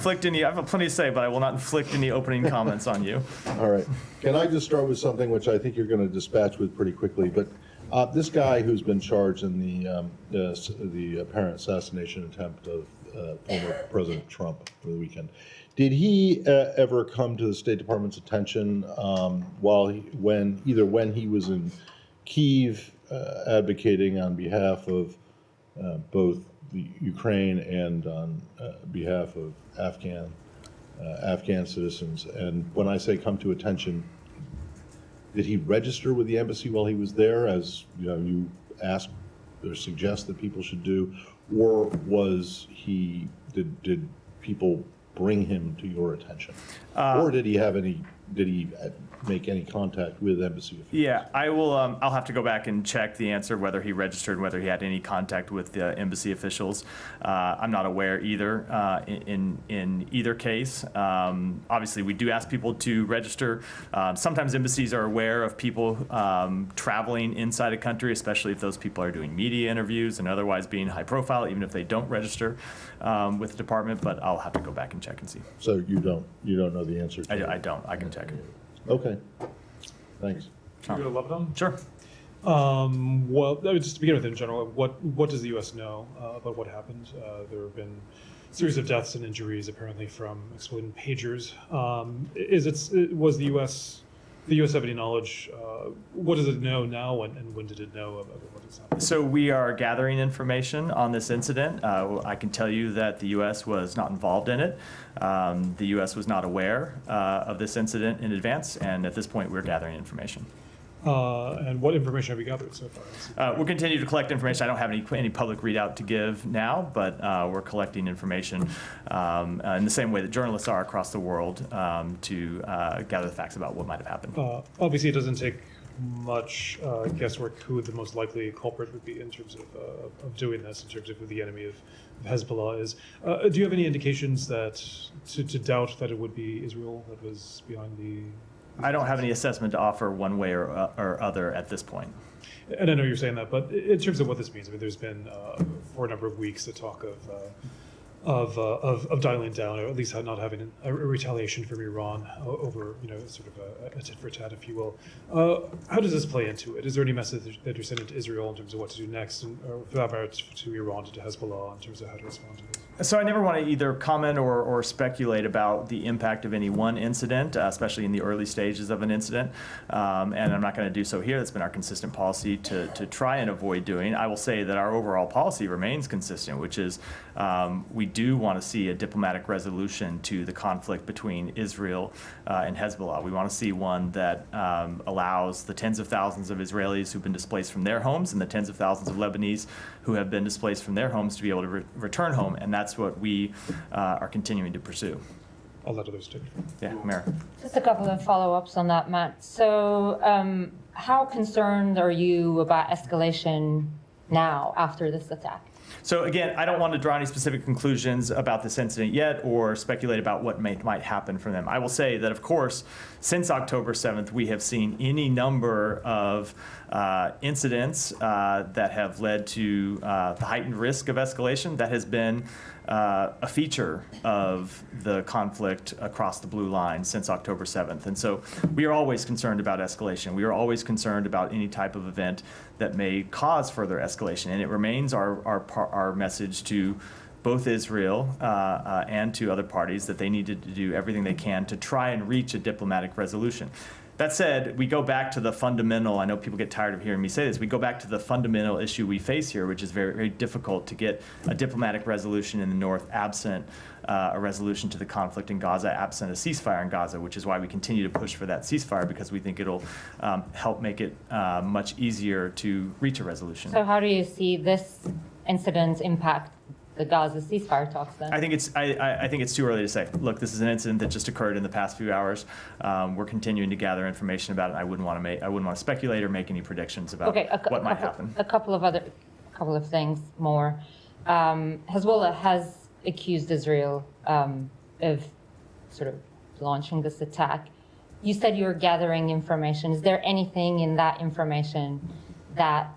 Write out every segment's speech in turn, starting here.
inflict any. I have plenty to say, but I will not inflict any opening comments on you. All right. Can I just start with something which I think you're going to dispatch with pretty quickly? But this guy who's been charged in the apparent assassination attempt of former President Trump over the weekend, did he ever come to the State Department's attention when he was in Kyiv advocating on behalf of both the Ukraine and on behalf of Afghan citizens? And when I say come to attention, did he register with the embassy while he was there, as you ask or suggest that people should do, or did people bring him to your attention, or did he make any contact with embassy officials? Yeah, I'll have to go back and check the answer whether he registered, whether he had any contact with the embassy officials. I'm not aware either in either case. Obviously, we do ask people to register. Sometimes embassies are aware of people traveling inside a country, especially if those people are doing media interviews and otherwise being high profile, even if they don't register with the department. But I'll have to go back and check and see. So you don't know the answer to I don't. I can check. Okay. Thanks. Can you go to Lebanon? Sure. Well, just to begin with, in general, what does the U.S. know about what happened? There have been a series of deaths and injuries, apparently from exploding pagers. Was the U.S. have any knowledge? What does it know now, and when did it know about what has happened? So we are gathering information on this incident. I can tell you that the U.S. was not involved in it. The U.S. was not aware of this incident in advance, and at this point, we're gathering information. And what information have you gathered so far? We'll continue to collect information. I don't have any public readout to give now, but we're collecting information in the same way that journalists are across the world to gather the facts about what might have happened. Obviously, it doesn't take much guesswork who the most likely culprit would be in terms of doing this, in terms of who the enemy of Hezbollah is. Do you have any indications that to doubt that it would be Israel that was behind the... I don't have any assessment to offer one way or other at this point. And I know you're saying that, but in terms of what this means, I mean, there's been for a number of weeks the talk of dialing down, or at least not having a retaliation from Iran over, sort of a tit for tat, if you will. How does this play into it? Is there any message that you're sending to Israel in terms of what to do next, or for that matter to Iran, to Hezbollah, in terms of how to respond to this? So I never want to either comment or speculate about the impact of any one incident, especially in the early stages of an incident, and I'm not going to do so here. That's been our consistent policy to try and avoid doing. I will say that our overall policy remains consistent, which is we do want to see a diplomatic resolution to the conflict between Israel and Hezbollah. We want to see one that allows the tens of thousands of Israelis who've been displaced from their homes and the tens of thousands of Lebanese who have been displaced from their homes to be able to return home, and that's what we are continuing to pursue. I'll let others take it. Yeah, Mary. Just a couple of follow-ups on that, Matt. So how concerned are you about escalation now after this attack? So again, I don't want to draw any specific conclusions about this incident yet or speculate about what might happen from them. I will say that, of course, since October 7th, we have seen any number of incidents that have led to the heightened risk of escalation. That has been a feature of the conflict across the blue line since October 7th. And so we are always concerned about escalation. We are always concerned about any type of event that may cause further escalation. And it remains our message to both Israel and to other parties that they needed to do everything they can to try and reach a diplomatic resolution. That said, we go back to the fundamental, I know people get tired of hearing me say this, we go back to the fundamental issue we face here, which is very, very difficult to get a diplomatic resolution in the north absent a resolution to the conflict in Gaza, absent a ceasefire in Gaza, which is why we continue to push for that ceasefire, because we think it'll help make it much easier to reach a resolution. So how do you see this incident impact the Gaza ceasefire talks then? I think it's too early to say. Look, this is an incident that just occurred in the past few hours. We're continuing to gather information about it. I wouldn't want to speculate or make any predictions about what might happen. A couple of things more. Hezbollah has accused Israel of sort of launching this attack. You said you were gathering information. Is there anything in that information that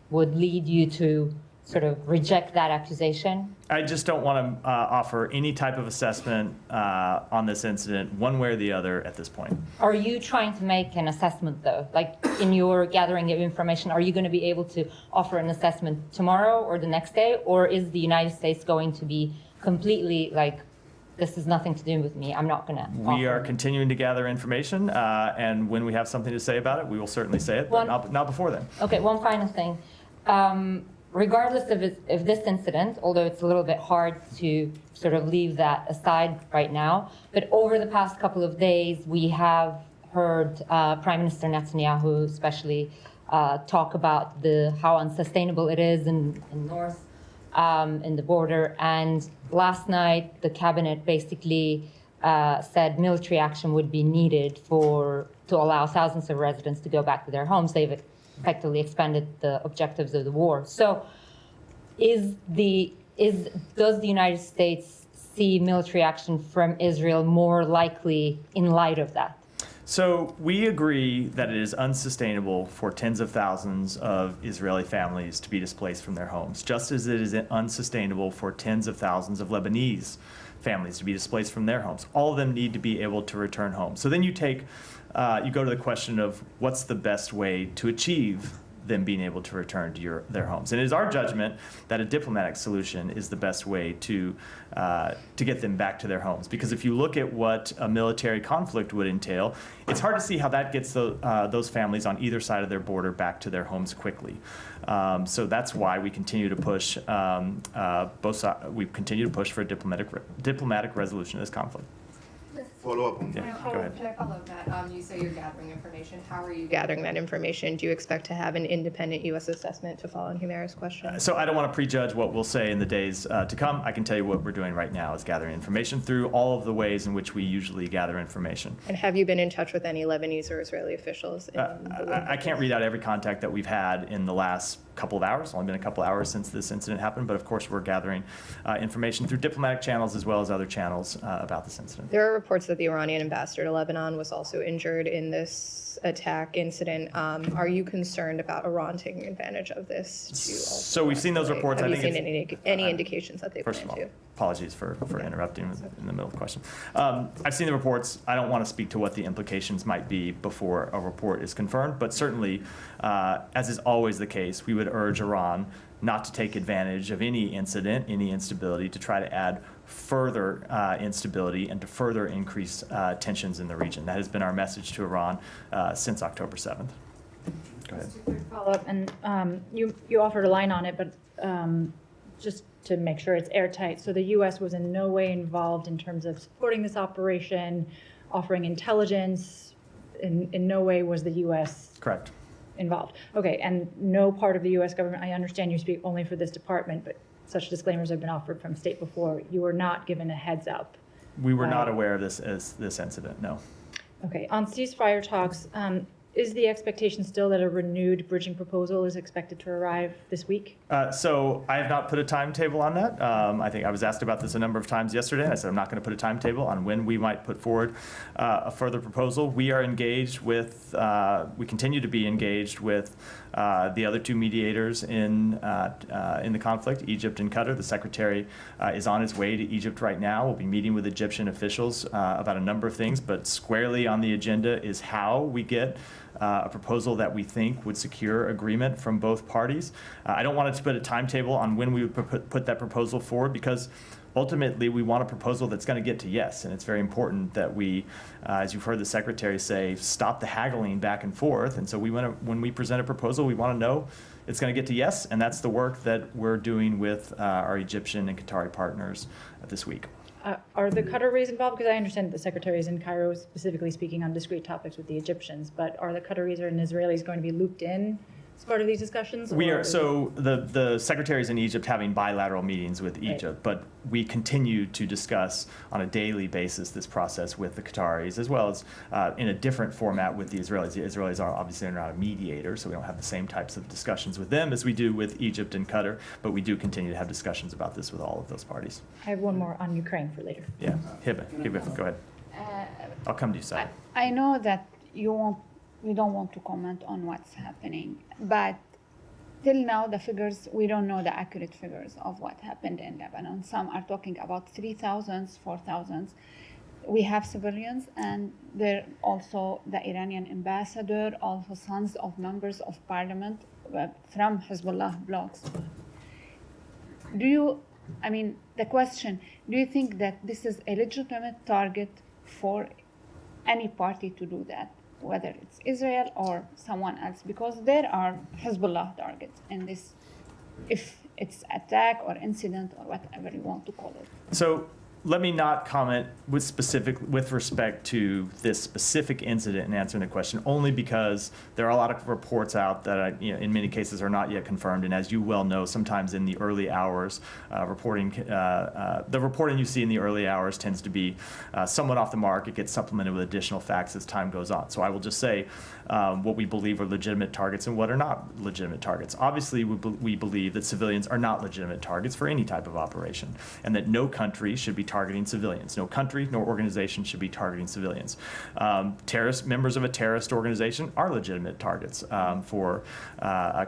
would lead you to sort of reject that accusation? I just don't want to offer any type of assessment on this incident, one way or the other, at this point. Are you trying to make an assessment, though? Like, in your gathering of information, are you going to be able to offer an assessment tomorrow or the next day? Or is the United States going to be completely like, this has nothing to do with me, I'm not going to We are continuing to gather information, and when we have something to say about it, we will certainly say it, but not before then. Okay, one final thing. Regardless of this incident, although it's a little bit hard to sort of leave that aside right now, but over the past couple of days, we have heard Prime Minister Netanyahu especially talk about how unsustainable it is in north, in the border. And last night, the cabinet basically said military action would be needed to allow thousands of residents to go back to their homes. They've effectively expanded the objectives of the war. So does the United States see military action from Israel more likely in light of that? So we agree that it is unsustainable for tens of thousands of Israeli families to be displaced from their homes, just as it is unsustainable for tens of thousands of Lebanese families to be displaced from their homes. All of them need to be able to return home. So then you go to the question of what's the best way to achieve them being able to return to their homes. And it is our judgment that a diplomatic solution is the best way to get them back to their homes. Because if you look at what a military conflict would entail, it's hard to see how that gets those families on either side of their border back to their homes quickly. So that's why we continue to push we continue to push for a diplomatic resolution of this conflict. Follow up on that. Yeah, go ahead. Can I follow up that? You say you're gathering information. How are you gathering that information? Do you expect to have an independent U.S. assessment to follow on Humera's question? So I don't want to prejudge what we'll say in the days to come. I can tell you what we're doing right now is gathering information through all of the ways in which we usually gather information. And have you been in touch with any Lebanese or Israeli officials? I can't read out every contact that we've had in the last couple of hours. It's only been a couple of hours since this incident happened, but of course we're gathering information through diplomatic channels as well as other channels about this incident. There are reports that the Iranian ambassador to Lebanon was also injured in this attack incident. Are you concerned about Iran taking advantage of this to also So we've seen those reports. Have I you think seen any indications that they First plan of all, to? apologies for interrupting in the middle of the question. I've seen the reports. I don't want to speak to what the implications might be before a report is confirmed, but certainly, as is always the case, we would urge Iran not to take advantage of any incident, any instability, to try to add further instability and to further increase tensions in the region. That has been our message to Iran since October 7th. Go ahead. Just a quick follow-up, and you offered a line on it, but just to make sure it's airtight. So the U.S. was in no way involved in terms of supporting this operation, offering intelligence. In no way was the U.S. Correct. involved. Okay, and no part of the U.S. government, I understand you speak only for this department, but such disclaimers have been offered from state before. You were not given a heads up. We were not aware of this incident, no. Okay, on ceasefire talks, is the expectation still that a renewed bridging proposal is expected to arrive this week? So I have not put a timetable on that. I think I was asked about this a number of times yesterday. I said I'm not going to put a timetable on when we might put forward a further proposal. We are engaged with, we continue to be engaged with the other two mediators in the conflict, Egypt and Qatar. The secretary is on his way to Egypt right now. We'll be meeting with Egyptian officials about a number of things, but squarely on the agenda is how we get a proposal that we think would secure agreement from both parties. I don't want to put a timetable on when we would put that proposal forward, because ultimately we want a proposal that's going to get to yes, and it's very important that we, as you've heard the secretary say, stop the haggling back and forth. And so when we present a proposal, we want to know it's going to get to yes, and that's the work that we're doing with our Egyptian and Qatari partners this week. Are the Qataris involved? Because I understand that the secretary is in Cairo specifically speaking on discrete topics with the Egyptians, but are the Qataris and Israelis going to be looped in as part of these discussions? We are. So the secretaries in Egypt having bilateral meetings with Egypt, right. But we continue to discuss on a daily basis this process with the Qataris, as well as in a different format with the Israelis. The Israelis are obviously not a mediator, so we don't have the same types of discussions with them as we do with Egypt and Qatar, but we do continue to have discussions about this with all of those parties. I have one more on Ukraine for later. Yeah, Hiba, go ahead. I'll come to you, Sai. I know that you don't want to comment on what's happening, but till now, the figures, we don't know the accurate figures of what happened in Lebanon. Some are talking about 3,000, 4,000. We have civilians, and there also the Iranian ambassador, also sons of members of parliament from Hezbollah blocs. The question, do you think that this is a legitimate target for any party to do that, whether it's Israel or someone else? Because there are Hezbollah targets in this, if it's attack or incident or whatever you want to call it. So let me not comment with respect to this specific incident in answering the question, only because there are a lot of reports out that in many cases are not yet confirmed. And as you well know, sometimes in the early hours, the reporting you see in the early hours tends to be somewhat off the mark. It gets supplemented with additional facts as time goes on. So I will just say what we believe are legitimate targets and what are not legitimate targets. Obviously, we believe that civilians are not legitimate targets for any type of operation, and that no country should be targeting civilians. No country nor organization should be targeting civilians. Members of a terrorist organization are legitimate targets for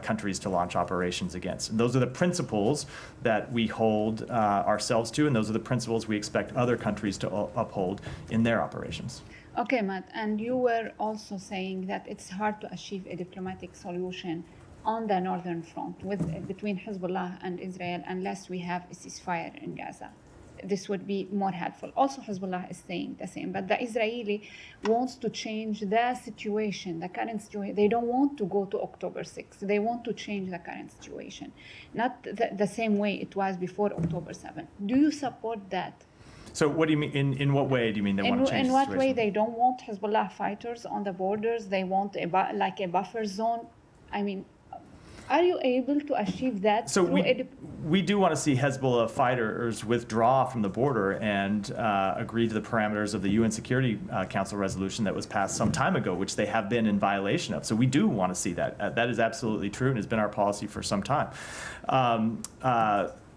countries to launch operations against. And those are the principles that we hold ourselves to, and those are the principles we expect other countries to uphold in their operations. Okay, Matt, and you were also saying that it's hard to achieve a diplomatic solution on the northern front between Hezbollah and Israel unless we have a ceasefire in Gaza. This would be more helpful. Also, Hezbollah is saying the same, but the Israeli wants to change the situation, the current situation. They don't want to go to October 6th. They want to change the current situation, not the same way it was before October 7th. Do you support that? So what do you mean, in what way do you mean they want to change the situation? In what way? They don't want Hezbollah fighters on the borders. They want a buffer zone. Are you able to achieve that? So we do want to see Hezbollah fighters withdraw from the border and agree to the parameters of the UN Security Council resolution that was passed some time ago, which they have been in violation of. So we do want to see that. That is absolutely true and has been our policy for some time.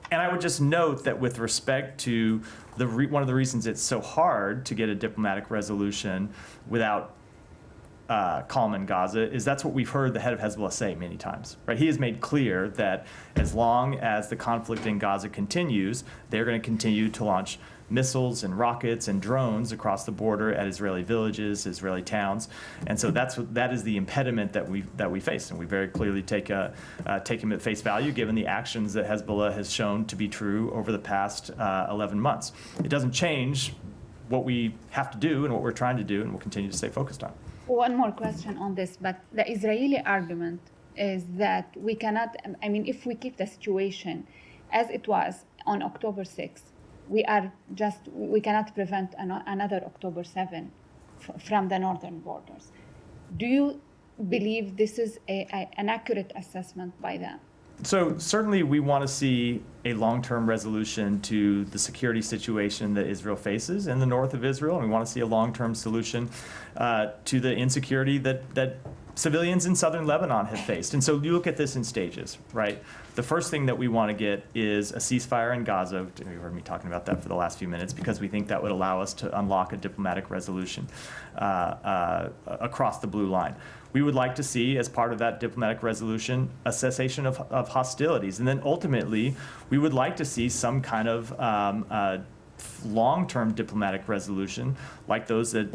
And I would just note that with respect to one of the reasons it's so hard to get a diplomatic resolution without calm in Gaza is that's what we've heard the head of Hezbollah say many times, right? He has made clear that as long as the conflict in Gaza continues, they're going to continue to launch missiles and rockets and drones across the border at Israeli villages, Israeli towns, and so that is the impediment that we face, and we very clearly take him at face value, given the actions that Hezbollah has shown to be true over the past 11 months. It doesn't change what we have to do and what we're trying to do, and we'll continue to stay focused on. One more question on this, but the Israeli argument is that we cannot. If we keep the situation as it was on October 6th. We cannot prevent another October 7 from the northern borders. Do you believe this is an accurate assessment by them? So certainly we want to see a long-term resolution to the security situation that Israel faces in the north of Israel, and we want to see a long-term solution to the insecurity that civilians in southern Lebanon have faced. And so you look at this in stages, right? The first thing that we want to get is a ceasefire in Gaza. You heard me talking about that for the last few minutes because we think that would allow us to unlock a diplomatic resolution across the blue line. We would like to see, as part of that diplomatic resolution, a cessation of hostilities. And then ultimately, we would like to see some kind of long-term diplomatic resolution like those that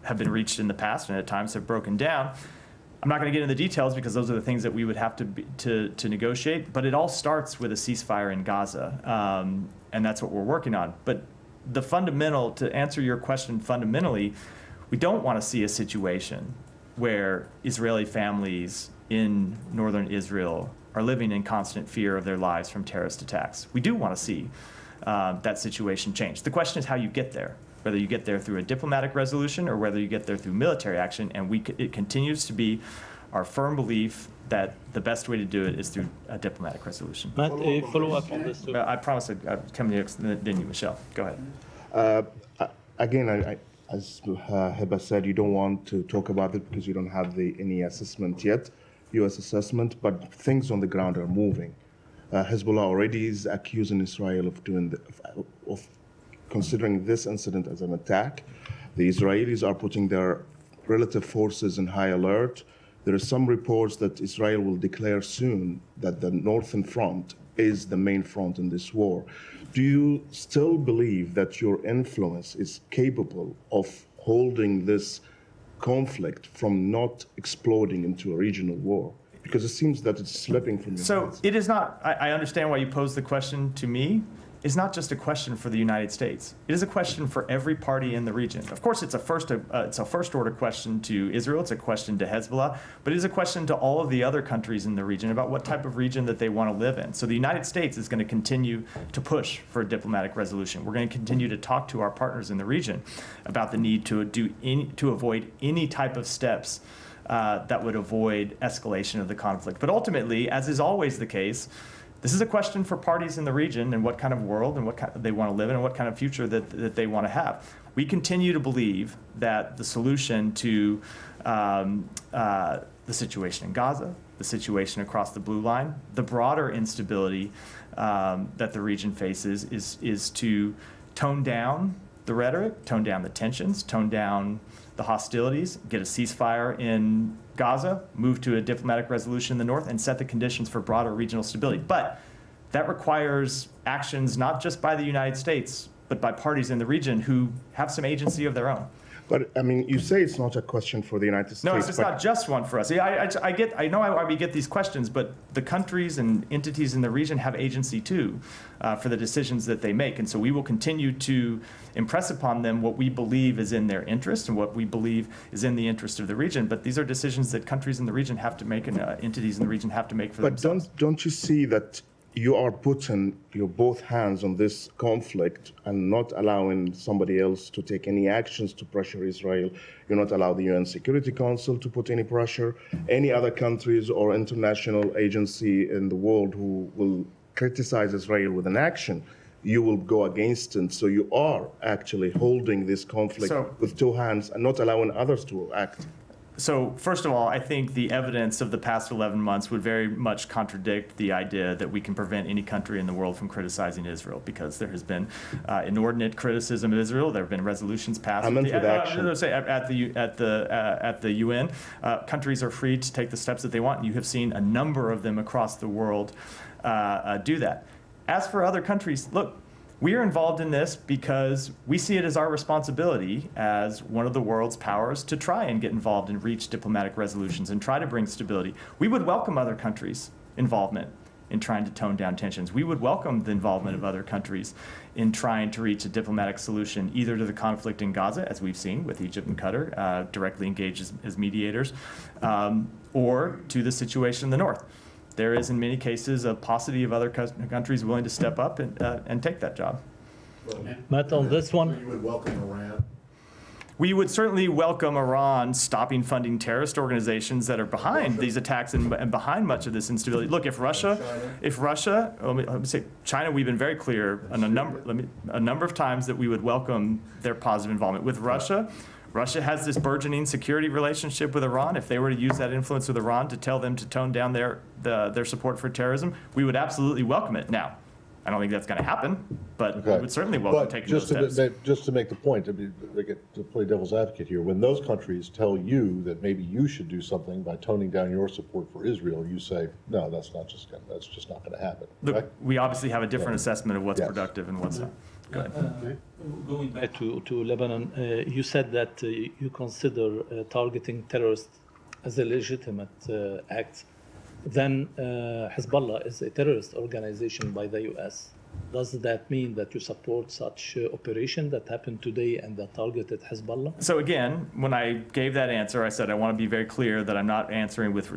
have been reached in the past and at times have broken down. I'm not going to get into the details because those are the things that we would have to negotiate, but it all starts with a ceasefire in Gaza, and that's what we're working on. But to answer your question fundamentally, we don't want to see a situation where Israeli families in northern Israel are living in constant fear of their lives from terrorist attacks. We do want to see that situation change. The question is how you get there, whether you get there through a diplomatic resolution or whether you get there through military action, and it continues to be our firm belief that the best way to do it is through a diplomatic resolution. Matt, a follow-up on this. I promise I'd come to you, then you, Michelle. Go ahead. Again, as Heba said, you don't want to talk about it because you don't have any assessment yet, U.S. assessment, but things on the ground are moving. Hezbollah already is accusing Israel of considering this incident as an attack. The Israelis are putting their relative forces in high alert. There are some reports that Israel will declare soon that the Northern Front is the main front in this war. Do you still believe that your influence is capable of holding this conflict from not exploding into a regional war? Because it seems that it's slipping from your So hands. it is not, I understand why you posed the question to me. It's not just a question for the United States. It is a question for every party in the region. Of course, it's a first order question to Israel. It's a question to Hezbollah, but it is a question to all of the other countries in the region about what type of region that they want to live in. So the United States is going to continue to push for a diplomatic resolution. We're going to continue to talk to our partners in the region about the need to avoid any type of steps that would avoid escalation of the conflict. But ultimately, as is always the case, this is a question for parties in the region and what kind of world and what kind they want to live in and what kind of future that they want to have. We continue to believe that the solution to the situation in Gaza, the situation across the blue line, the broader instability that the region faces is to tone down the rhetoric, tone down the tensions, tone down the hostilities, get a ceasefire in Gaza, move to a diplomatic resolution in the north, and set the conditions for broader regional stability. But that requires actions not just by the United States, but by parties in the region who have some agency of their own. But I mean, you say it's not a question for the United States. No, it's not just one for us. I know why we get these questions, but the countries and entities in the region have agency too for the decisions that they make. And so we will continue to impress upon them what we believe is in their interest and what we believe is in the interest of the region. But these are decisions that countries in the region have to make and entities in the region have to make for themselves. But don't you see that you are putting your both hands on this conflict and not allowing somebody else to take any actions to pressure Israel? You're not allowing the UN Security Council to put any pressure, any other countries or international agency in the world who will criticize Israel with an action. You will go against it. So you are actually holding this conflict with two hands and not allowing others to act. So first of all, I think the evidence of the past 11 months would very much contradict the idea that we can prevent any country in the world from criticizing Israel, because there has been inordinate criticism of Israel. There have been resolutions passed at the UN. Countries are free to take the steps that they want. You have seen a number of them across the world do that. As for other countries, look, we are involved in this because we see it as our responsibility as one of the world's powers to try and get involved and reach diplomatic resolutions and try to bring stability. We would welcome other countries' involvement in trying to tone down tensions. We would welcome the involvement of other countries in trying to reach a diplomatic solution, either to the conflict in Gaza, as we've seen with Egypt and Qatar, directly engaged as mediators, or to the situation in the north. There is, in many cases, a paucity of other countries willing to step up and take that job. Matt, on this one, You would welcome Iran? We would certainly welcome Iran stopping funding terrorist organizations that are behind these attacks and behind much of this instability. Look, if Russia, let me say China, we've been very clear on a number of times that we would welcome their positive involvement. With Russia, Russia has this burgeoning security relationship with Iran. If they were to use that influence with Iran to tell them to tone down their support for terrorism, we would absolutely welcome it. Now, I don't think that's going to happen, but we would certainly welcome taking those steps. Just to make the point, to play devil's advocate here, when those countries tell you that maybe you should do something by toning down your support for Israel, you say, no, that's just not going to happen. Look, right? we obviously have a different assessment of what's productive and what's not. Go ahead. going back to Lebanon, you said that you consider targeting terrorists as a legitimate act. Then Hezbollah is a terrorist organization by the U.S. Does that mean that you support such operation that happened today and that targeted Hezbollah? So again, when I gave that answer, I said I want to be very clear that I'm not answering with any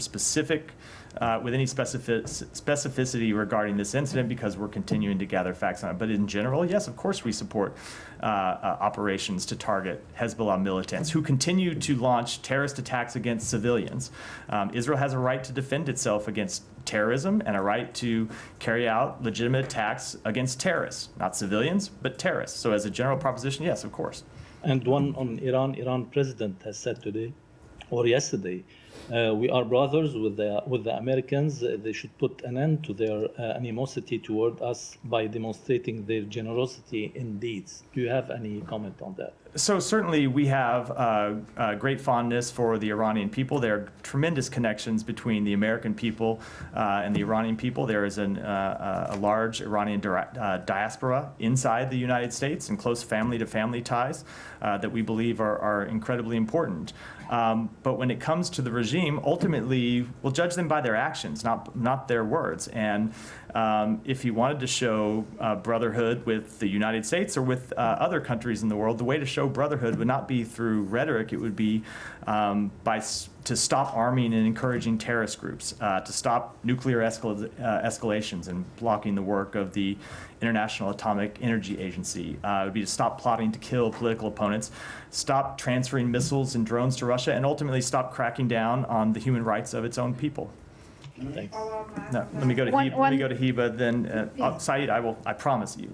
specificity regarding this incident, because we're continuing to gather facts on it. But in general, yes, of course we support operations to target Hezbollah militants who continue to launch terrorist attacks against civilians. Israel has a right to defend itself against terrorism and a right to carry out legitimate attacks against terrorists, not civilians, but terrorists. So as a general proposition, yes, of course. And one on Iran. Iran president has said today or yesterday We are brothers with the Americans. They should put an end to their animosity toward us by demonstrating their generosity in deeds. Do you have any comment on that? So certainly we have great fondness for the Iranian people. There are tremendous connections between the American people and the Iranian people. There is a large Iranian diaspora inside the United States and close family-to-family ties that we believe are incredibly important. But when it comes to the regime, ultimately we'll judge them by their actions, not their words. And if he wanted to show brotherhood with the United States or with other countries in the world, the way to show brotherhood would not be through rhetoric. It would be to stop arming and encouraging terrorist groups, to stop nuclear escalations and blocking the work of the International Atomic Energy Agency. It would be to stop plotting to kill political opponents, stop transferring missiles and drones to Russia, and ultimately stop cracking down on the human rights of its own people. Thanks. No, let me go to Heba. Let me go to Heba. Then Saeed, I promise you.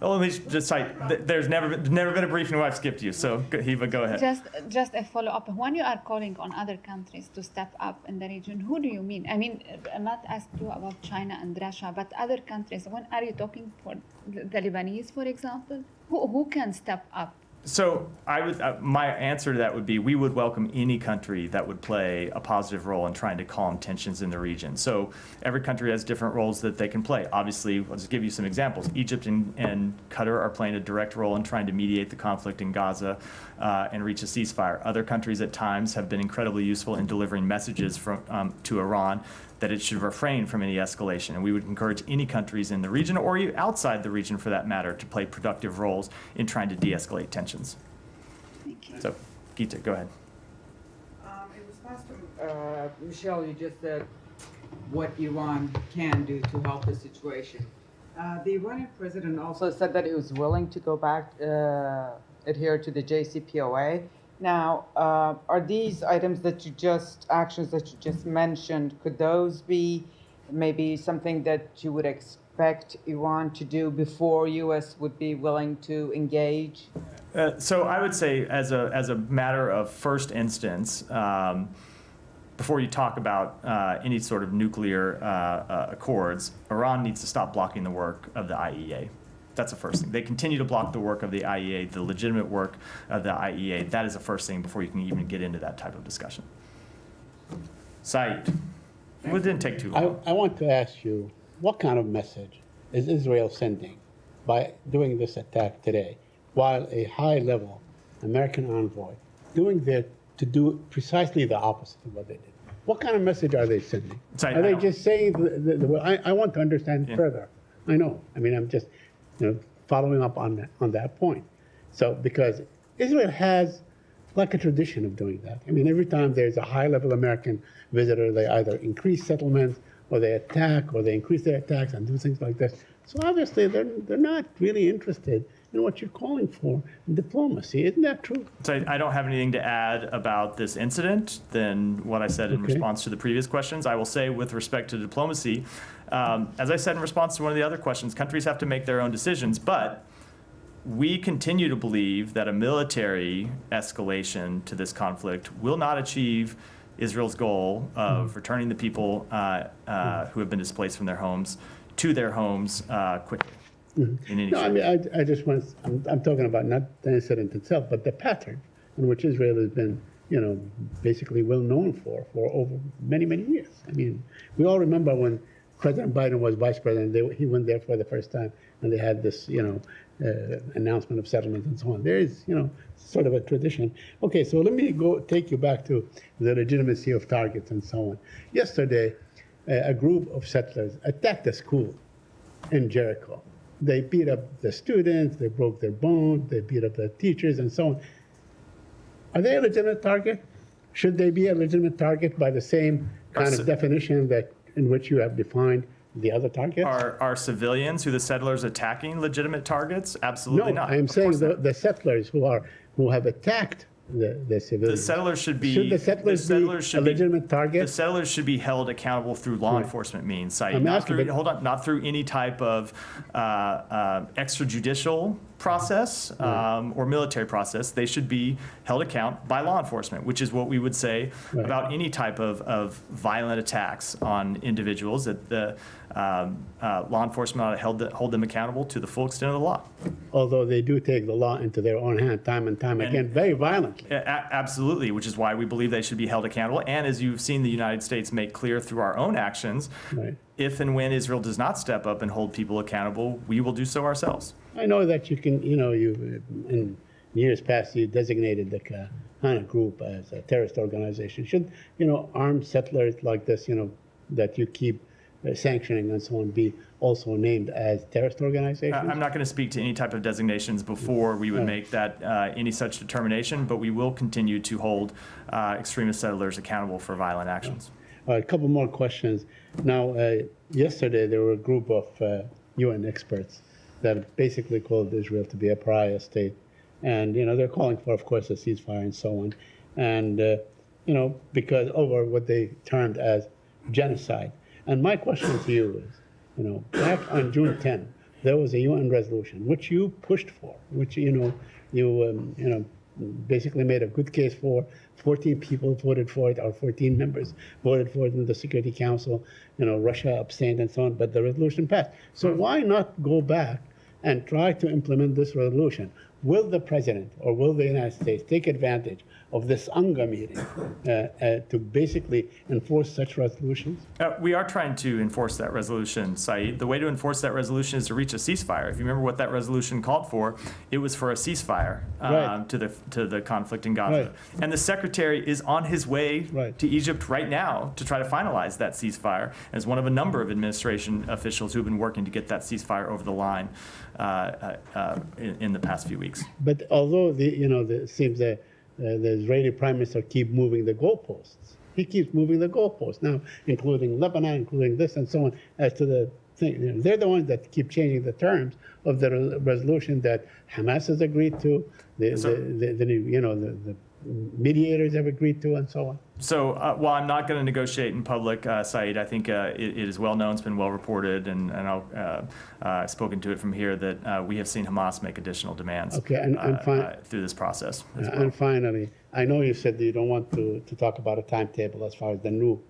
Let me just Saeed. There's never been a briefing where I've skipped you. So Heba, go ahead. Just a follow up. When you are calling on other countries to step up in the region, who do you mean? I mean, I'm not asking you about China and Russia, but other countries. When are you talking for the Lebanese, for example? Who can step up? So my answer to that would be we would welcome any country that would play a positive role in trying to calm tensions in the region. So every country has different roles that they can play. Obviously, I'll just give you some examples. Egypt and Qatar are playing a direct role in trying to mediate the conflict in Gaza and reach a ceasefire. Other countries at times have been incredibly useful in delivering messages to Iran that it should refrain from any escalation. And we would encourage any countries in the region or outside the region for that matter to play productive roles in trying to de-escalate tensions. Thank you. So, Geeta, go ahead. In response to Michelle, you just said what Iran can do to help the situation. The Iranian president also said that he was willing to go back, adhere to the JCPOA. Now, are these items actions that you just mentioned, could those be maybe something that you would expect Iran to do before U.S. would be willing to engage? So I would say as a matter of first instance, before you talk about any sort of nuclear accords, Iran needs to stop blocking the work of the IEA. That's the first thing. They continue to block the work of the IEA, the legitimate work of the IEA. That is the first thing before you can even get into that type of discussion. Saeed, it didn't take too long. I want to ask you, what kind of message is Israel sending by doing this attack today, while a high-level American envoy to do precisely the opposite of what they did? What kind of message are they sending? Are they just saying, I want to understand further. I know. I mean, I'm just following up on that point. So, because Israel has like a tradition of doing that. I mean, every time there's a high-level American visitor, they either increase settlements, or they attack, or they increase their attacks and do things like this. So obviously, they're not really interested in what you're calling for in diplomacy. Isn't that true? So I don't have anything to add about this incident than what I said in response to the previous questions. I will say with respect to diplomacy, as I said in response to one of the other questions, countries have to make their own decisions, but we continue to believe that a military escalation to this conflict will not achieve Israel's goal of returning the people who have been displaced from their homes to their homes quickly. No, I mean, I just want, I'm talking about not the incident itself, but the pattern in which Israel has been, basically well known for over many, many years. I mean, we all remember when President Biden was vice president, he went there for the first time, and they had this, announcement of settlement and so on. There is, sort of a tradition. Okay, so let me take you back to the legitimacy of targets and so on. Yesterday, a group of settlers attacked a school in Jericho. They beat up the students, they broke their bones, they beat up the teachers and so on. Are they a legitimate target? Should they be a legitimate target by the same kind of definition in which you have defined the other targets? Are civilians who the settlers attacking legitimate targets? Absolutely not. No, I am saying the settlers who have attacked the civilians. The settlers should be. Should the settlers be a legitimate target? The settlers should be held accountable through law enforcement means. Not through any type of extrajudicial process or military process, they should be held account by law enforcement, which is what we would say about any type of violent attacks on individuals, that the law enforcement ought to hold them accountable to the full extent of the law. Although they do take the law into their own hand time and time again, very violently. Absolutely, which is why we believe they should be held accountable. And as you've seen the United States make clear through our own actions, if and when Israel does not step up and hold people accountable, we will do so ourselves. I know that you can, you in years past, you designated the Kahana group as a terrorist organization. Should, armed settlers like this, that you keep sanctioning and so on, be also named as terrorist organizations? I'm not going to speak to any type of designations before we would make that any such determination, but we will continue to hold extremist settlers accountable for violent actions. A couple more questions. Now, yesterday there were a group of UN experts that basically called Israel to be a pariah state. And, they're calling for, of course, a ceasefire and so on. And, because over what they termed as genocide. And my question to you is, back on June 10, there was a UN resolution, which you pushed for, which, you basically made a good case for. 14 people voted for it, or 14 members voted for it in the Security Council. Russia abstained and so on, but the resolution passed. So why not go back and try to implement this resolution? Will the president or will the United States take advantage of this UNGA meeting to basically enforce such resolutions? We are trying to enforce that resolution, Saeed. The way to enforce that resolution is to reach a ceasefire. If you remember what that resolution called for, it was for a ceasefire to the conflict in Gaza. Right. And the secretary is on his way to Egypt right now to try to finalize that ceasefire as one of a number of administration officials who have been working to get that ceasefire over the line in the past few weeks. But although it seems that the Israeli prime minister keeps moving the goalposts, he keeps moving the goalposts now, including Lebanon, including this and so on, as to the thing. They're the ones that keep changing the terms of the resolution that Hamas has agreed to, the mediators have agreed to, and so on. So while I'm not going to negotiate in public, Saeed, I think it is well known, it's been well reported, and I've spoken to it from here that we have seen Hamas make additional demands through this process. And finally, I know you said that you don't want to talk about a timetable as far as the new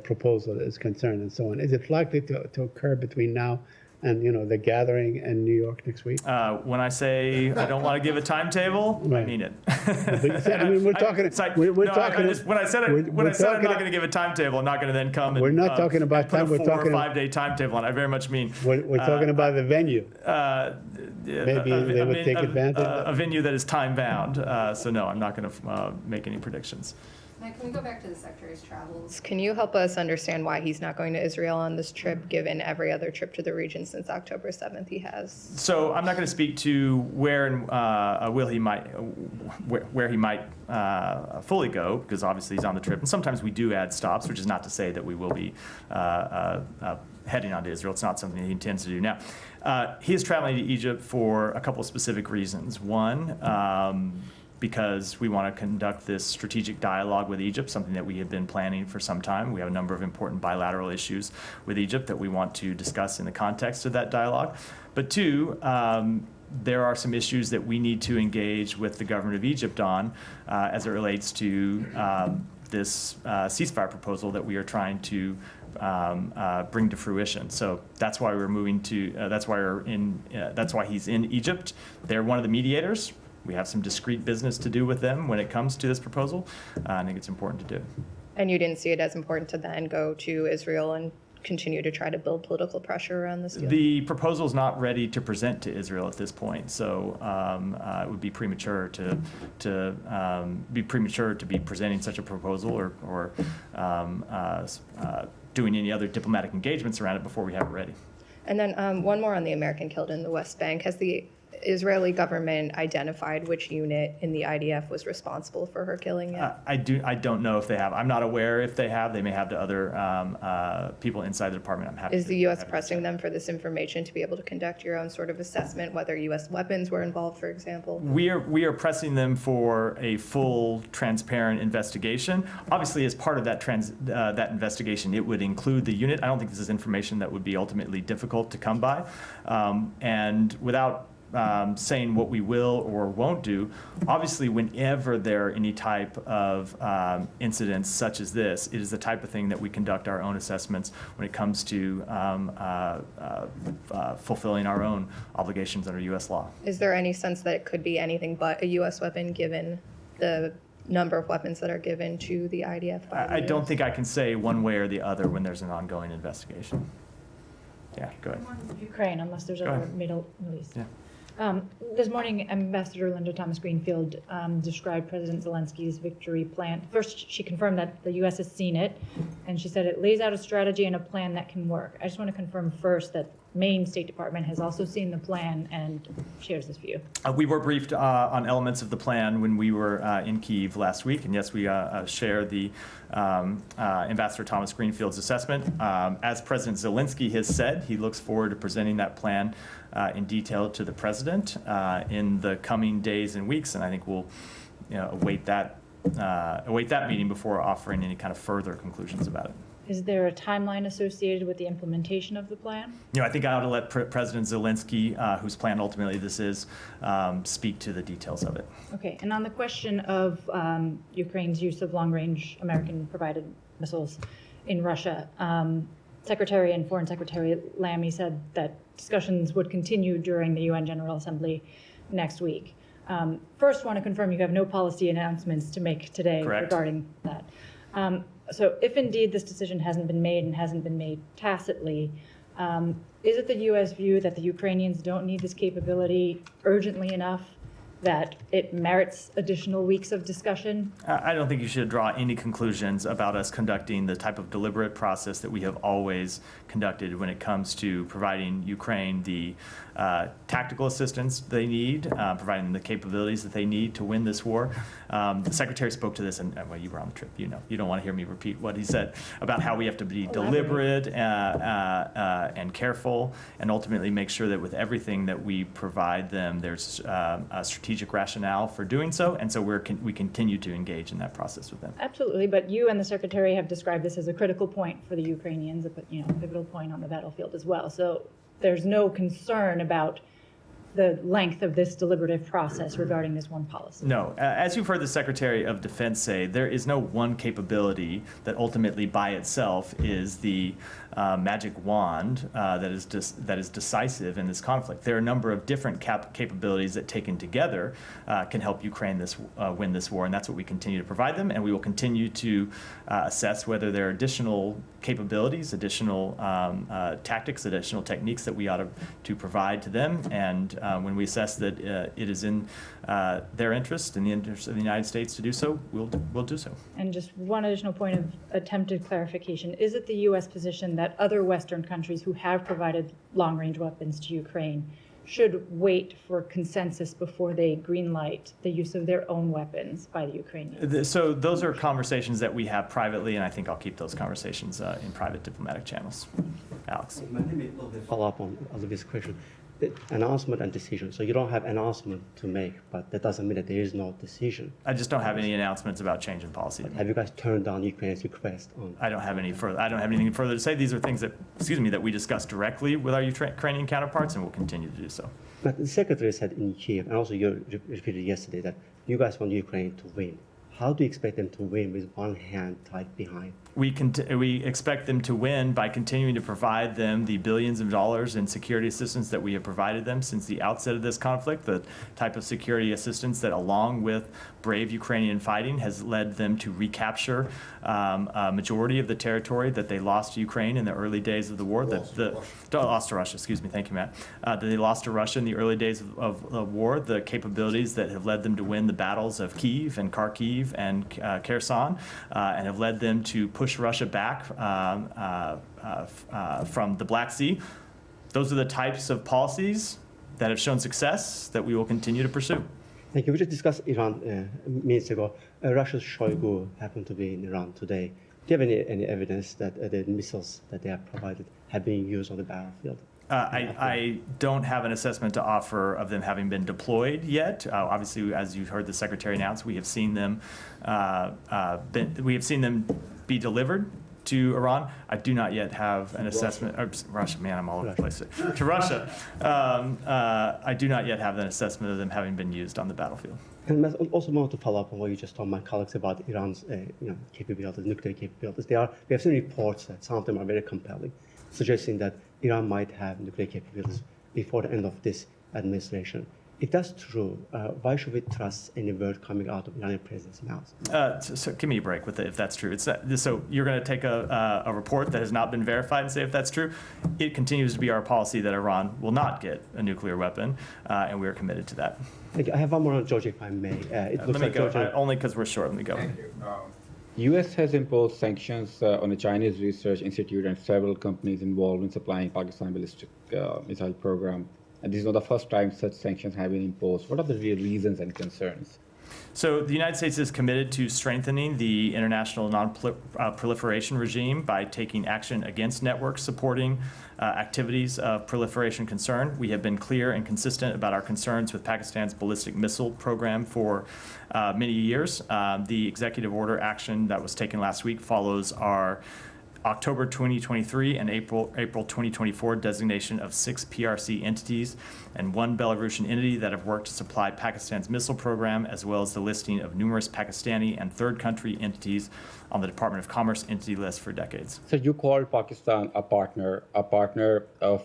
proposal is concerned and so on. Is it likely to occur between now and the gathering in New York next week? When I say I don't want to give a timetable, I mean it. We're talking. When I said I'm not going to give a timetable, I'm not going to then come and we're not talking about put time. a 4 or 5 day timetable, and I very much mean we're talking about the venue. Maybe they would take advantage. A venue that is time bound. So no, I'm not going to make any predictions. Now, can we go back to the Secretary's travels? Can you help us understand why he's not going to Israel on this trip, given every other trip to the region since October 7th he has? So I'm not going to speak to where he might fully go, because obviously he's on the trip. And sometimes we do add stops, which is not to say that we will be heading on to Israel. It's not something he intends to do now. He is traveling to Egypt for a couple of specific reasons. One, because we want to conduct this strategic dialogue with Egypt, something that we have been planning for some time. We have a number of important bilateral issues with Egypt that we want to discuss in the context of that dialogue. But two, there are some issues that we need to engage with the government of Egypt on as it relates to this ceasefire proposal that we are trying to bring to fruition. So that's why we're moving to. That's why he's in Egypt. They're one of the mediators. We have some discrete business to do with them when it comes to this proposal. I think it's important to do. And you didn't see it as important to then go to Israel and continue to try to build political pressure around this deal? The proposal is not ready to present to Israel at this point, so it would be premature to be presenting such a proposal or doing any other diplomatic engagements around it before we have it ready. And then one more on the American killed in the West Bank. Has the Israeli government identified which unit in the IDF was responsible for her killing yet? I don't know if they have. I'm not aware if they have. They may have to other people inside the department. I'm happy. Is the U.S. pressing them for this information to be able to conduct your own sort of assessment, whether U.S. weapons were involved, for example? We are pressing them for a full, transparent investigation. Obviously, as part of that investigation, it would include the unit. I don't think this is information that would be ultimately difficult to come by, and without saying what we will or won't do. Obviously, whenever there are any type of incidents such as this, it is the type of thing that we conduct our own assessments when it comes to fulfilling our own obligations under U.S. law. Is there any sense that it could be anything but a U.S. weapon given the number of weapons that are given to the IDF? I don't think I can say one way or the other when there's an ongoing investigation. Yeah, go ahead. Ukraine, unless there's Go other ahead. Middle East. Yeah. This morning, Ambassador Linda Thomas-Greenfield described President Zelensky's victory plan. First, she confirmed that the U.S. has seen it, and she said it lays out a strategy and a plan that can work. I just want to confirm first that Maine State Department has also seen the plan and shares this view. We were briefed on elements of the plan when we were in Kyiv last week, and yes, we share the Ambassador Thomas Greenfield's assessment. As President Zelensky has said, he looks forward to presenting that plan in detail to the president in the coming days and weeks, and I think we'll await that meeting before offering any kind of further conclusions about it. Is there a timeline associated with the implementation of the plan? I think I ought to let President Zelensky, whose plan ultimately this is, speak to the details of it. Okay, and on the question of Ukraine's use of long-range American-provided missiles in Russia, Secretary and Foreign Secretary Lamy said that discussions would continue during the UN General Assembly next week. First, want to confirm you have no policy announcements to make today. Correct. Regarding that. So if indeed this decision hasn't been made and hasn't been made tacitly, is it the U.S. view that the Ukrainians don't need this capability urgently enough that it merits additional weeks of discussion? I don't think you should draw any conclusions about us conducting the type of deliberate process that we have always conducted when it comes to providing Ukraine the tactical assistance they need, providing them the capabilities that they need to win this war. The Secretary spoke to this, and well, you were on the trip, you don't want to hear me repeat what he said about how we have to be deliberate and careful, and ultimately make sure that with everything that we provide them, there's a strategic rationale for doing so, and so we continue to engage in that process with them. Absolutely, but you and the Secretary have described this as a critical point for the Ukrainians, a pivotal point on the battlefield as well. So there's no concern about the length of this deliberative process regarding this one policy. No. As you've heard the Secretary of Defense say, there is no one capability that ultimately by itself is the magic wand that is decisive in this conflict. There are a number of different capabilities that taken together can help Ukraine win this war, and that's what we continue to provide them, and we will continue to assess whether there are additional capabilities, additional tactics, additional techniques that we ought to provide to them, and when we assess that it is in their interest, in the interest of the United States to do so, we'll do so. And just one additional point of attempted clarification. Is it the U.S. position that other Western countries who have provided long-range weapons to Ukraine should wait for consensus before they greenlight the use of their own weapons by the Ukrainians? So those are conversations that we have privately, and I think I'll keep those conversations in private diplomatic channels. Alex. Let me follow up on this question. The announcement and decision. So you don't have announcement to make, but that doesn't mean that there is no decision. I just don't have any announcement about change in policy. Have you guys turned down Ukraine's request on? I don't have any further. I don't have anything further to say. These are things that, that we discussed directly with our Ukrainian counterparts, and we'll continue to do so. But the Secretary said in Kyiv, and also you repeated yesterday, that you guys want Ukraine to win. How do you expect them to win with one hand tied behind? We expect them to win by continuing to provide them the billions of dollars in security assistance that we have provided them since the outset of this conflict, the type of security assistance that, along with brave Ukrainian fighting, has led them to recapture a majority of the territory that they lost to Ukraine in the early days of the war. Lost to Russia, excuse me, thank you, Matt. That they lost to Russia in the early days of the war, the capabilities that have led them to win the battles of Kyiv and Kharkiv and Kherson, and have led them to push Russia back from the Black Sea. Those are the types of policies that have shown success that we will continue to pursue. Thank you. We just discussed Iran minutes ago. Russia's Shoigu happened to be in Iran today. Do you have any evidence that the missiles that they have provided have been used on the battlefield? I don't have an assessment to offer of them having been deployed yet. Obviously, as you heard the Secretary announce, we have seen them be delivered to Iran. I do not yet have an assessment. Russia, man, I'm all over the place. To Russia, I do not yet have an assessment of them having been used on the battlefield. And I also want to follow up on what you just told my colleagues about Iran's capabilities, nuclear capabilities. We have seen reports that some of them are very compelling, suggesting that Iran might have nuclear capabilities before the end of this administration. If that's true, why should we trust any word coming out of Iranian president's mouth? So give me a break with it if that's true. So you're going to take a report that has not been verified and say if that's true. It continues to be our policy that Iran will not get a nuclear weapon, and we are committed to that. Thank you. I have one more on Georgia, if I may. Let me go, only because we're short. Let me go. Thank you. U.S. has imposed sanctions on a Chinese research institute and several companies involved in supplying Pakistan ballistic missile program. And this is not the first time such sanctions have been imposed. What are the real reasons and concerns? So the United States is committed to strengthening the international non-proliferation regime by taking action against networks supporting activities of proliferation concern. We have been clear and consistent about our concerns with Pakistan's ballistic missile program for many years. The executive order action that was taken last week follows our October 2023 and April 2024 designation of 6 PRC entities and 1 Belarusian entity that have worked to supply Pakistan's missile program, as well as the listing of numerous Pakistani and third country entities on the Department of Commerce entity list for decades. So you called Pakistan a partner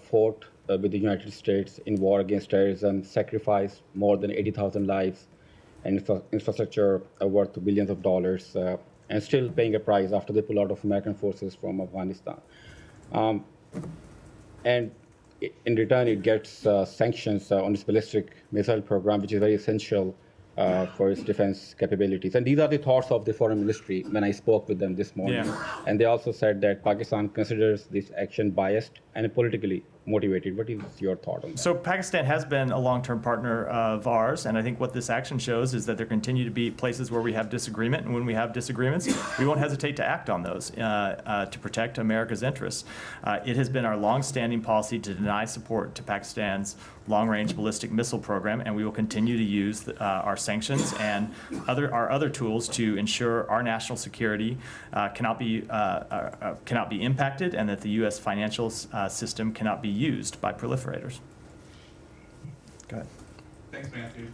fought with the United States in war against terrorism, sacrificed more than 80,000 lives and infrastructure worth billions of dollars, and still paying a price after they pull out of American forces from Afghanistan. And in return, it gets sanctions on its ballistic missile program, which is very essential for its defense capabilities. And these are the thoughts of the foreign ministry when I spoke with them this morning. Yeah. And they also said that Pakistan considers this action biased and politically motivated. What is your thought on that? So Pakistan has been a long-term partner of ours, and I think what this action shows is that there continue to be places where we have disagreement, and when we have disagreements, we won't hesitate to act on those to protect America's interests. It has been our long-standing policy to deny support to Pakistan's long-range ballistic missile program, and we will continue to use our sanctions and our other tools to ensure our national security cannot be impacted, and that the U.S. financial system cannot be used by proliferators. Go ahead. Thanks, Matthew.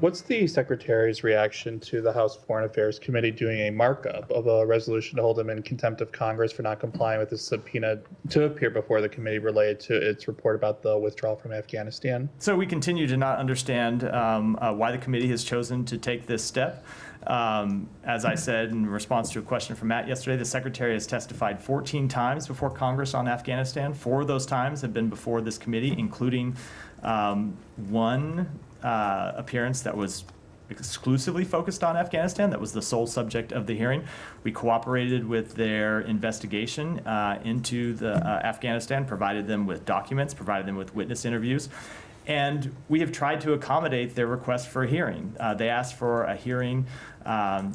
What's the Secretary's reaction to the House Foreign Affairs Committee doing a markup of a resolution to hold him in contempt of Congress for not complying with the subpoena to appear before the committee related to its report about the withdrawal from Afghanistan? So we continue to not understand why the committee has chosen to take this step. As I said in response to a question from Matt yesterday, the Secretary has testified 14 times before Congress on Afghanistan. 4 of those times have been before this committee, including one appearance that was exclusively focused on Afghanistan. That was the sole subject of the hearing. We cooperated with their investigation into Afghanistan, provided them with documents, provided them with witness interviews. And we have tried to accommodate their request for a hearing. They asked for a hearing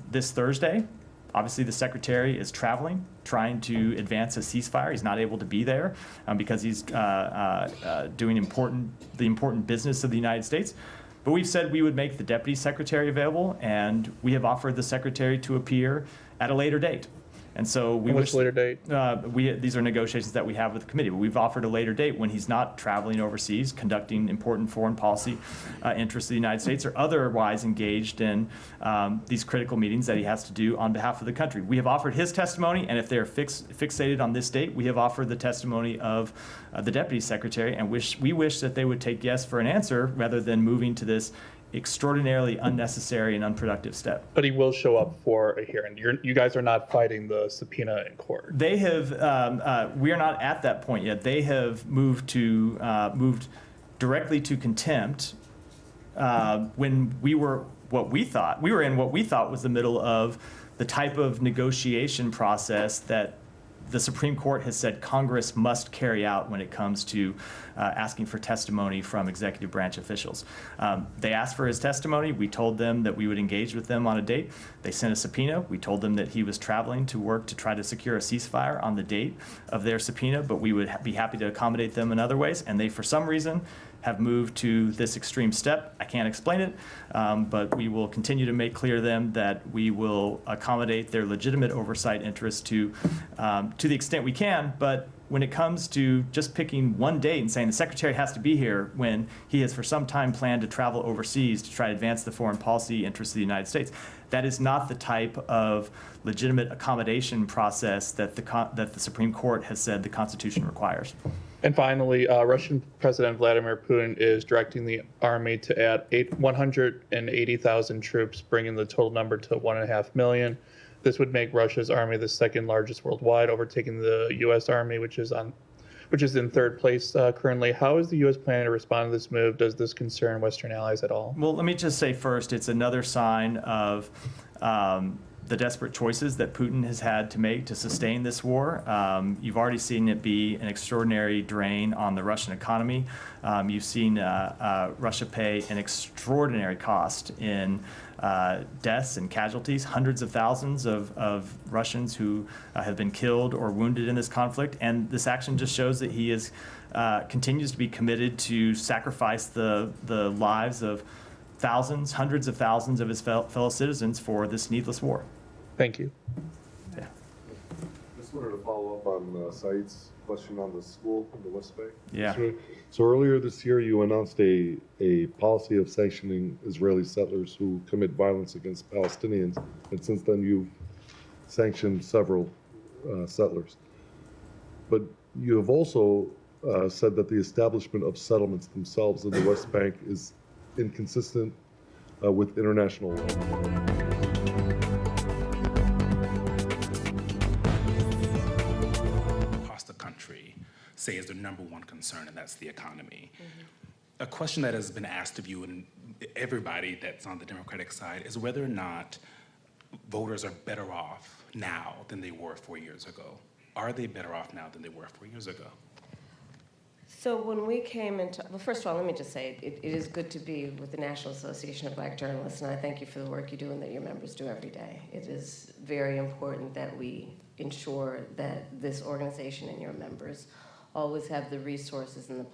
this Thursday. Obviously, the Secretary is traveling, trying to advance a ceasefire. He's not able to be there because he's doing the important business of the United States. But we've said we would make the Deputy Secretary available, and we have offered the Secretary to appear at a later date. And so we wish. Later date? These are negotiations that we have with the committee. But we've offered a later date when he's not traveling overseas, conducting important foreign policy interests of the United States, or otherwise engaged in these critical meetings that he has to do on behalf of the country. We have offered his testimony, and if they're fixated on this date, we have offered the testimony of the Deputy Secretary, and we wish that they would take yes for an answer rather than moving to this extraordinarily unnecessary and unproductive step. But he will show up for a hearing. You guys are not fighting the subpoena in court. They have. We are not at that point yet. They have moved directly to contempt when we were in what we thought was the middle of the type of negotiation process that the Supreme Court has said Congress must carry out when it comes to asking for testimony from executive branch officials. They asked for his testimony. We told them that we would engage with them on a date. They sent a subpoena. We told them that he was traveling to work to try to secure a ceasefire on the date of their subpoena, but we would be happy to accommodate them in other ways. And they, for some reason, have moved to this extreme step. I can't explain it, but we will continue to make clear to them that we will accommodate their legitimate oversight interests to the extent we can. But when it comes to just picking one date and saying the secretary has to be here when he has for some time planned to travel overseas to try to advance the foreign policy interests of the United States, that is not the type of legitimate accommodation process that the Supreme Court has said the Constitution requires. And finally, Russian President Vladimir Putin is directing the army to add 180,000 troops, bringing the total number to 1.5 million. This would make Russia's army the second largest worldwide, overtaking the U.S. Army, which is in third place currently. How is the U.S. planning to respond to this move? Does this concern Western allies at all? Well, let me just say first, it's another sign of the desperate choices that Putin has had to make to sustain this war. You've already seen it be an extraordinary drain on the Russian economy. You've seen Russia pay an extraordinary cost in deaths and casualties, hundreds of thousands of Russians who have been killed or wounded in this conflict. And this action just shows that he continues to be committed to sacrifice the lives of thousands, hundreds of thousands of his fellow citizens for this needless war. Thank you. Yeah. Just wanted to follow up on Saeed's question on the school in the West Bank. Yeah. So earlier this year, you announced a policy of sanctioning Israeli settlers who commit violence against Palestinians, and since then you've sanctioned several settlers. But you have also said that the establishment of settlements themselves in the West Bank is inconsistent with international law. Say is their number one concern, and that's the economy. A question that has been asked of you and everybody that's on the Democratic side is whether or not voters are better off now than they were 4 years ago. Are they better off now than they were 4 years ago? So when we came into, well, first of all, let me just say, it is good to be with the National Association of Black Journalists, and I thank you for the work you do and that your members do every day. It is very important that we ensure that this organization and your members always have the resources and the platform